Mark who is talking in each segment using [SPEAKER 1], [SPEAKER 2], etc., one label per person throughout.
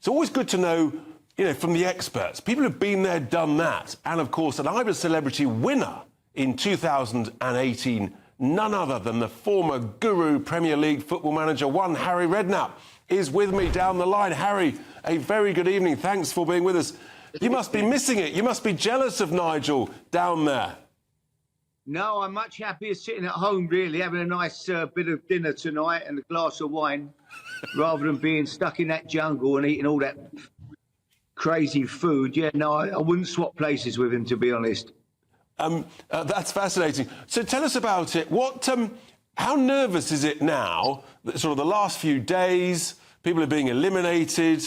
[SPEAKER 1] It's always good to know, from the experts, people who've been there, done that. And, of course, an I'm A Celebrity winner in 2018, none other than the former guru Premier League football manager, one Harry Redknapp, is with me down the line. Harry, a very good evening. Thanks for being with us. You must be missing it. You must be jealous of Nigel down there.
[SPEAKER 2] No, I'm much happier sitting at home, really, having a nice bit of dinner tonight and a glass of wine, rather than being stuck in that jungle and eating all that crazy food. Yeah, no, I wouldn't swap places with him, to be honest.
[SPEAKER 1] That's fascinating. So tell us about it. How nervous is it now, sort of the last few days, people are being eliminated?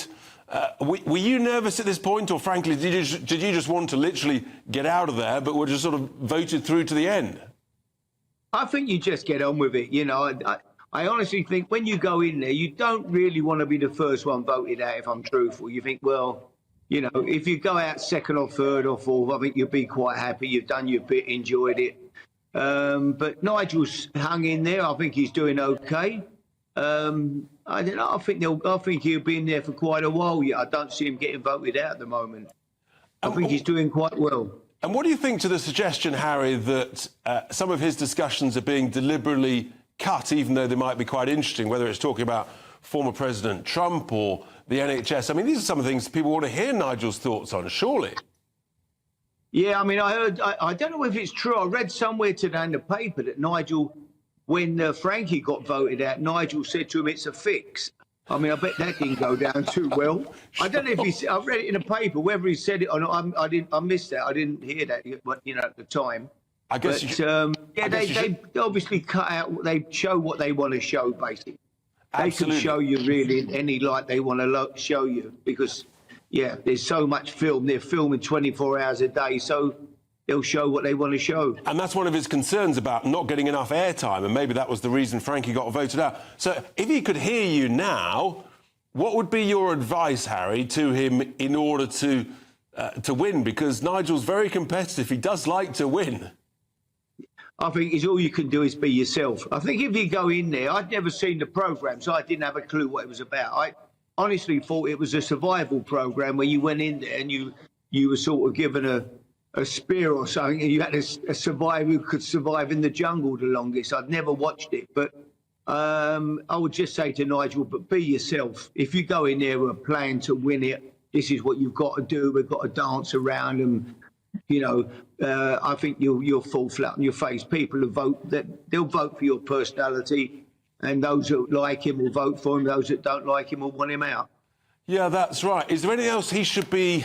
[SPEAKER 1] Were you nervous at this point, or frankly, did you just want to literally get out of there, but were just sort of voted through to the end?
[SPEAKER 2] I think you just get on with it. I honestly think when you go in there, you don't really want to be the first one voted out, if I'm truthful. You think, well, if you go out second or third or fourth, I think you'll be quite happy. You've done your bit, enjoyed it. But Nigel's hung in there. I think he's doing okay. I don't know. I think he'll be in there for quite a while. I don't see him getting voted out at the moment. I think he's doing quite well.
[SPEAKER 1] And what do you think to the suggestion, Harry, that some of his discussions are being deliberately cut, even though they might be quite interesting, whether it's talking about former President Trump or the NHS? I mean, these are some of the things people want to hear Nigel's thoughts on, surely.
[SPEAKER 2] Yeah, I mean, I don't know if it's true. I read somewhere today in the paper that Nigel, when Frankie got voted out, Nigel said to him, "It's a fix." I mean, I bet that didn't go down too well. I don't know if I read it in the paper, whether he said it or not. I missed that. I didn't hear that, at the time.
[SPEAKER 1] I guess
[SPEAKER 2] they obviously cut out. They show what they want to show, basically.
[SPEAKER 1] Absolutely.
[SPEAKER 2] They can show you really in any light they want to show you, because, yeah, there's so much film. They're filming 24 hours a day, so they'll show what they want to show.
[SPEAKER 1] And that's one of his concerns about not getting enough airtime, and maybe that was the reason Frankie got voted out. So if he could hear you now, what would be your advice, Harry, to him in order to win? Because Nigel's very competitive. He does like to win.
[SPEAKER 2] I think all you can do is be yourself. I think if you go in there, I'd never seen the programme, so I didn't have a clue what it was about. I honestly thought it was a survival programme where you went in there and you were sort of given a spear or something, and you had a survivor who could survive in the jungle the longest. I'd never watched it, but I would just say to Nigel, but be yourself. If you go in there with a plan to win it, this is what you've got to do. We've got to dance around and, I think you'll fall flat on your face. People who vote, they'll vote for your personality, and those that like him will vote for him. Those that don't like him will want him out. Yeah,
[SPEAKER 1] that's right. Is there anything else he should be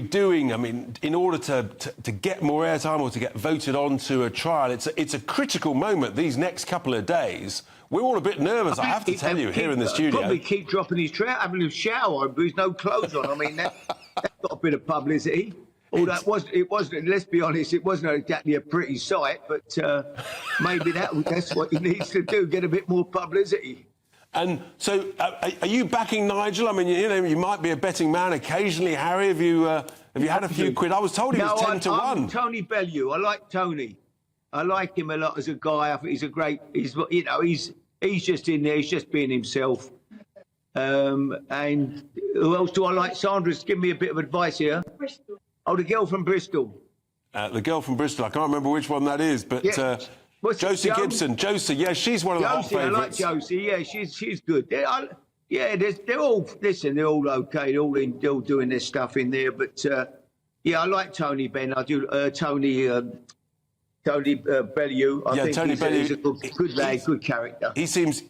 [SPEAKER 1] doing? I mean, in order to get more airtime or to get voted on to a trial? It's a critical moment, these next couple of days. We're all a bit nervous, I have to tell you, here in the studio.
[SPEAKER 2] Probably keep dropping his trout, having a shower, but he's no clothes on. I mean, that's got a bit of publicity. It wasn't, let's be honest, it wasn't exactly a pretty sight, but maybe that's what he needs to do, get a bit more publicity.
[SPEAKER 1] And so, are you backing Nigel? I mean, you might be a betting man occasionally, Harry. Have you had a few quid? I was told he was 10 to 1.
[SPEAKER 2] Tony Bellew. I like Tony. I like him a lot as a guy. I think he's a great. He's just in there. He's just being himself. And who else do I like? Sandra's give me a bit of advice here. Bristol. Oh, the girl from Bristol.
[SPEAKER 1] The girl from Bristol. I can't remember which one that is, but. Yeah. Josie Gibson. Josie, yeah, she's one of the hot favourites.
[SPEAKER 2] I like Josie, yeah, she's good. They're all okay. They're all doing their stuff in there. But, yeah, I like Tony Benn. I do Tony Bellew. I think
[SPEAKER 1] Tony Bellew.
[SPEAKER 2] He's a good lad, good character.
[SPEAKER 1] He seems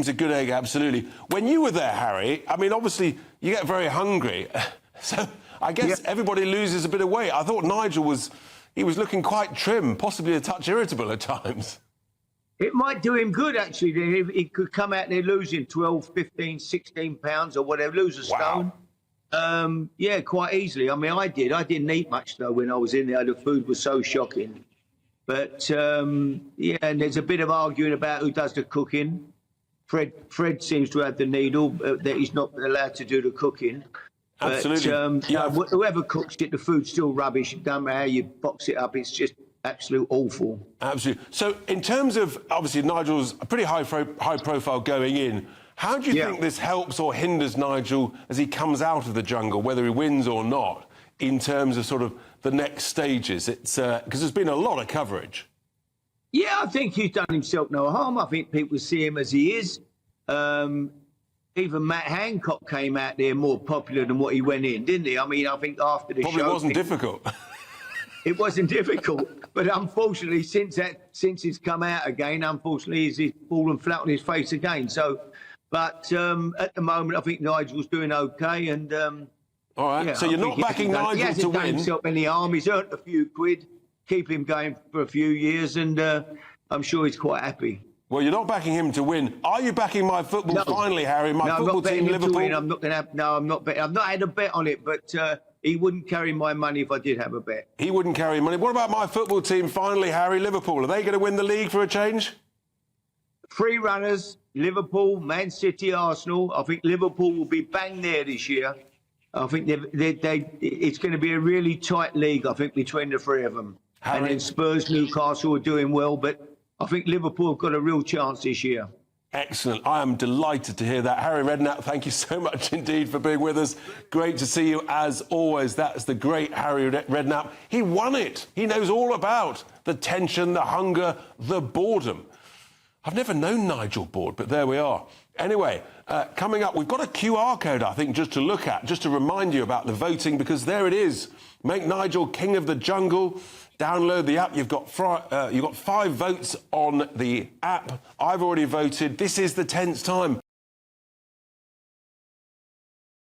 [SPEAKER 1] a good egg, absolutely. When you were there, Harry, I mean, obviously, you get very hungry. So I guess everybody loses a bit of weight. I thought Nigel was looking quite trim, possibly a touch irritable at times.
[SPEAKER 2] It might do him good, actually. He could come out there losing 12, 15, 16 pounds or whatever, lose a stone. Wow. Yeah, quite easily. I mean, I did. I didn't eat much, though, when I was in there. The food was so shocking. But, yeah, and there's a bit of arguing about who does the cooking. Fred seems to have the needle, that he's not allowed to do the cooking.
[SPEAKER 1] Absolutely.
[SPEAKER 2] But whoever cooks it, the food's still rubbish. It doesn't matter how you box it up. It's just absolute awful.
[SPEAKER 1] Absolutely. So in terms of, obviously, Nigel's a pretty high profile going in. How do you think this helps or hinders Nigel as he comes out of the jungle, whether he wins or not, in terms of sort of the next stages? It's because there's been a lot of coverage.
[SPEAKER 2] Yeah, I think he's done himself no harm. I think people see him as he is. Even Matt Hancock came out there more popular than what he went in, didn't he? I mean, I think after the
[SPEAKER 1] Probably
[SPEAKER 2] show...
[SPEAKER 1] wasn't difficult.
[SPEAKER 2] It wasn't difficult, but unfortunately, since he's come out again, unfortunately, he's fallen flat on his face again. So, but at the moment, I think Nigel's doing okay. And
[SPEAKER 1] all right,
[SPEAKER 2] yeah,
[SPEAKER 1] so you're not backing Nigel to win.
[SPEAKER 2] He hasn't done himself any harm. He's earned a few quid, keep him going for a few years, and I'm sure he's quite happy.
[SPEAKER 1] Well, you're not backing him to win. Are you backing my football finally, Harry? My football team, Liverpool.
[SPEAKER 2] I'm not going to have. No, I'm not betting. I've not had a bet on it, but he wouldn't carry my money if I did have a bet.
[SPEAKER 1] He wouldn't carry money. What about my football team finally, Harry? Liverpool. Are they going to win the league for a change?
[SPEAKER 2] 3 runners: Liverpool, Man City, Arsenal. I think Liverpool will be bang there this year. I think it's going to be a really tight league. I think between the 3 of them.
[SPEAKER 1] Harry?
[SPEAKER 2] And then Spurs, Newcastle are doing well, but I think Liverpool have got a real chance this year.
[SPEAKER 1] Excellent. I am delighted to hear that. Harry Redknapp, thank you so much indeed for being with us. Great to see you as always. That's the great Harry Redknapp. He won it. He knows all about the tension, the hunger, the boredom. I've never known Nigel bored, but there we are. Anyway, coming up, we've got a QR code, I think, just to look at, just to remind you about the voting, because there it is. Make Nigel king of the jungle. Download the app. You've got 5 votes on the app. I've already voted. This is the 10th time.